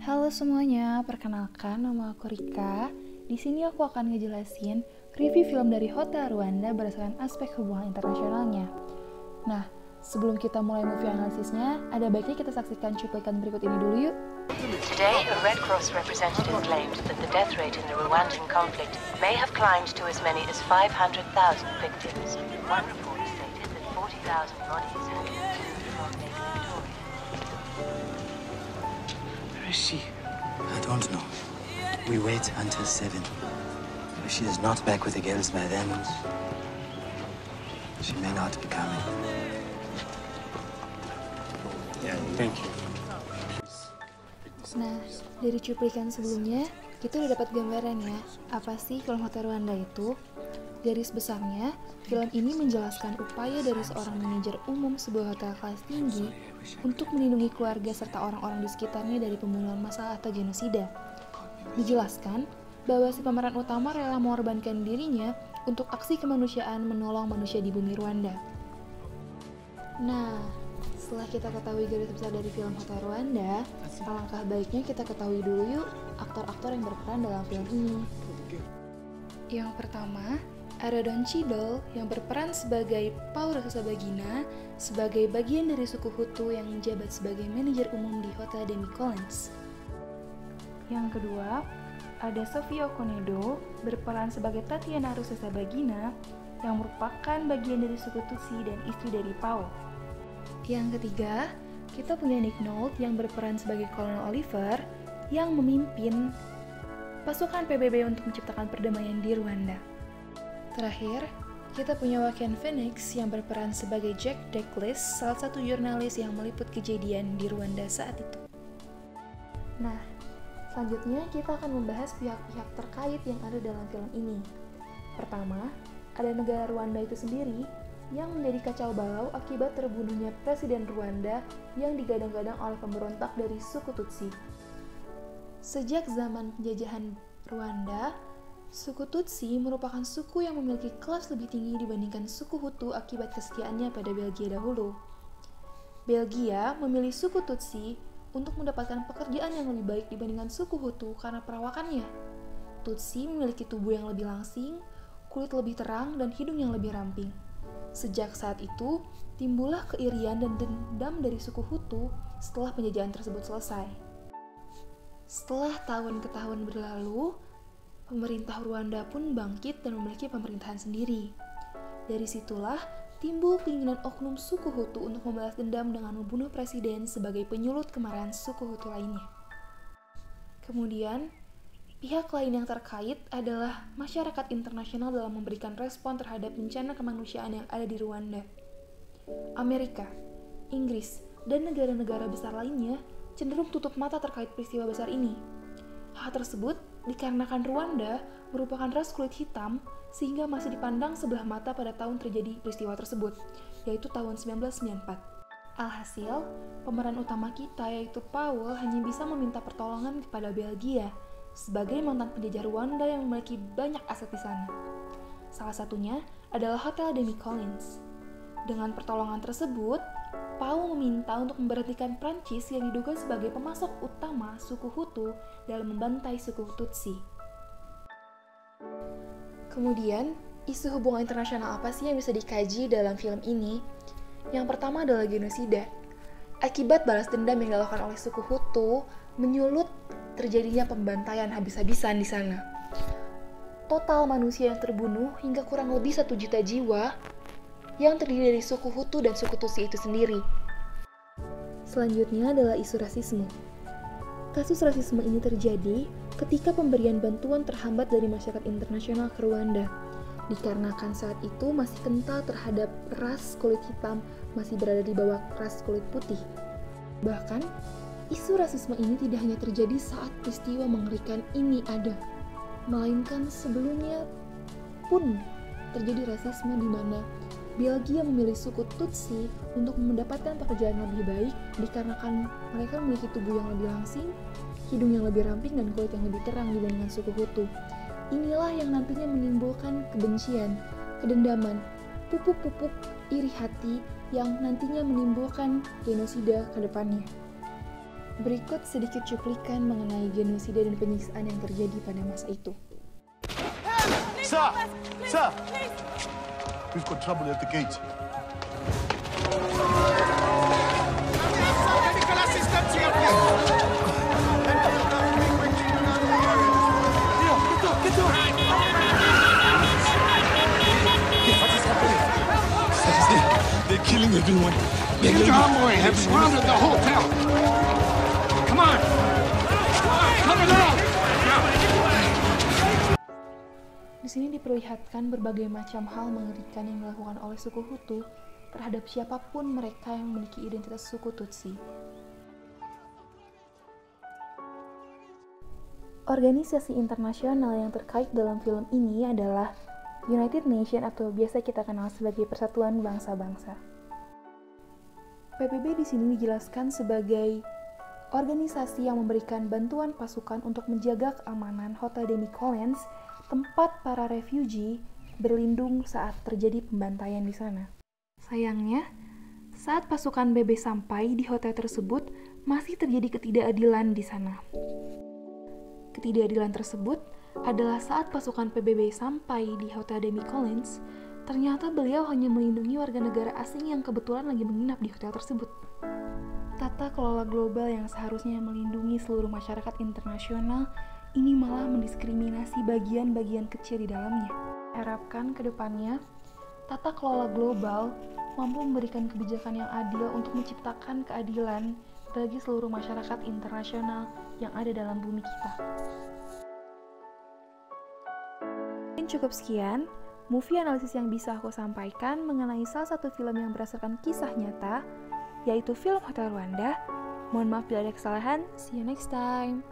Halo semuanya, perkenalkan nama aku Rika. Di sini aku akan ngejelasin review film dari Hotel Rwanda berdasarkan aspek hubungan internasionalnya. Nah, sebelum kita mulai movie analisisnya, ada baiknya kita saksikan cuplikan berikut ini dulu yuk. Today, a Red Cross representative claimed that the death rate in the Rwandan conflict may have climbed to as many as 500,000 victims. One report stated that 40,000 bodies had been removed from Lake Victoria. Where is she? I don't know. We wait until 7. If she is not back with the girls by then, she may not be coming. Yeah, thank you. Nah, dari cuplikan sebelumnya, kita udah dapat gambaran ya, apa sih film Hotel Rwanda itu? Garis besarnya, film ini menjelaskan upaya dari seorang manajer umum sebuah hotel kelas tinggi untuk melindungi keluarga serta orang-orang di sekitarnya dari pembunuhan massal atau genosida. Dijelaskan bahwa si pemeran utama rela mengorbankan dirinya untuk aksi kemanusiaan menolong manusia di bumi Rwanda. Nah, setelah kita ketahui garis besar dari film Hotel Rwanda, alangkah baiknya kita ketahui dulu yuk aktor-aktor yang berperan dalam film ini. Yang pertama, ada Don Cheadle yang berperan sebagai Paul Rusesabagina sebagai bagian dari suku Hutu yang menjabat sebagai manajer umum di Hotel Demi Collins. Yang kedua, ada Sofia Okonedo berperan sebagai Tatiana Rusesabagina yang merupakan bagian dari suku Tutsi dan istri dari Paul. Yang ketiga, kita punya Nick Nolte yang berperan sebagai Kolonel Oliver yang memimpin pasukan PBB untuk menciptakan perdamaian di Rwanda. Terakhir, kita punya Joaquin Phoenix yang berperan sebagai Jack Douglas, salah satu jurnalis yang meliput kejadian di Rwanda saat itu. Nah, selanjutnya kita akan membahas pihak-pihak terkait yang ada dalam film ini. Pertama, ada negara Rwanda itu sendiri yang menjadi kacau balau akibat terbunuhnya Presiden Rwanda yang digadang-gadang oleh pemberontak dari suku Tutsi. Sejak zaman penjajahan Rwanda, suku Tutsi merupakan suku yang memiliki kelas lebih tinggi dibandingkan suku Hutu akibat kesetiaannya pada Belgia dahulu. Belgia memilih suku Tutsi untuk mendapatkan pekerjaan yang lebih baik dibandingkan suku Hutu karena perawakannya. Tutsi memiliki tubuh yang lebih langsing, kulit lebih terang, dan hidung yang lebih ramping. Sejak saat itu, timbullah keirian dan dendam dari suku Hutu setelah penjajahan tersebut selesai. Setelah tahun ke tahun berlalu, pemerintah Rwanda pun bangkit dan memiliki pemerintahan sendiri. Dari situlah timbul keinginan oknum suku Hutu untuk membalas dendam dengan membunuh presiden sebagai penyulut kemarahan suku Hutu lainnya. Kemudian, pihak lain yang terkait adalah masyarakat internasional dalam memberikan respon terhadap bencana kemanusiaan yang ada di Rwanda. Amerika, Inggris, dan negara-negara besar lainnya cenderung tutup mata terkait peristiwa besar ini. Hal tersebut dikarenakan Rwanda merupakan ras kulit hitam sehingga masih dipandang sebelah mata pada tahun terjadi peristiwa tersebut, yaitu tahun 1994. Alhasil, pemeran utama kita yaitu Paul hanya bisa meminta pertolongan kepada Belgia sebagai mantan penjajah Rwanda yang memiliki banyak aset di sana. Salah satunya adalah Hotel Demi Collins. Dengan pertolongan tersebut, Paul meminta untuk memberhentikan Prancis yang diduga sebagai pemasok utama suku Hutu dalam membantai suku Tutsi. Kemudian, isu hubungan internasional apa sih yang bisa dikaji dalam film ini? Yang pertama adalah genosida. Akibat balas dendam yang dilakukan oleh suku Hutu, menyulut terjadinya pembantaian habis-habisan di sana. Total manusia yang terbunuh hingga kurang lebih 1 juta jiwa yang terdiri dari suku Hutu dan suku Tutsi itu sendiri. Selanjutnya adalah isu rasisme. Kasus rasisme ini terjadi ketika pemberian bantuan terhambat dari masyarakat internasional ke Rwanda, dikarenakan saat itu masih kental terhadap ras kulit hitam masih berada di bawah ras kulit putih. Bahkan, isu rasisme ini tidak hanya terjadi saat peristiwa mengerikan ini ada, melainkan sebelumnya pun terjadi rasisme di mana Belgia memilih suku Tutsi untuk mendapatkan pekerjaan yang lebih baik dikarenakan mereka memiliki tubuh yang lebih langsing, hidung yang lebih ramping, dan kulit yang lebih terang dibandingkan suku Hutu. Inilah yang nantinya menimbulkan kebencian, kedendaman, pupuk-pupuk iri hati yang nantinya menimbulkan genosida ke depannya. Berikut sedikit cuplikan mengenai genosida dan penyiksaan yang terjadi pada masa itu. Sir! Sir! We've got trouble at the gate. They're killing everyone. The convoy have surrounded the hotel. Come on! Come along! Di sini diperlihatkan berbagai macam hal mengerikan yang dilakukan oleh suku Hutu terhadap siapapun mereka yang memiliki identitas suku Tutsi. Organisasi internasional yang terkait dalam film ini adalah United Nations atau biasa kita kenal sebagai Persatuan Bangsa-Bangsa. PBB di sini dijelaskan sebagai organisasi yang memberikan bantuan pasukan untuk menjaga keamanan Hotel Demi Collins, tempat para refugee berlindung saat terjadi pembantaian di sana. Sayangnya, saat pasukan BB sampai di hotel tersebut, masih terjadi ketidakadilan di sana. Ketidakadilan tersebut adalah saat pasukan PBB sampai di Hotel Demi Collins, ternyata beliau hanya melindungi warga negara asing yang kebetulan lagi menginap di hotel tersebut. Tata kelola global yang seharusnya melindungi seluruh masyarakat internasional, ini malah mendiskriminasi bagian-bagian kecil di dalamnya. Harapkan ke depannya, tata kelola global mampu memberikan kebijakan yang adil untuk menciptakan keadilan bagi seluruh masyarakat internasional yang ada dalam bumi kita. Cukup sekian movie analisis yang bisa aku sampaikan mengenai salah satu film yang berdasarkan kisah nyata, yaitu film Hotel Rwanda. Mohon maaf bila ada kesalahan. See you next time.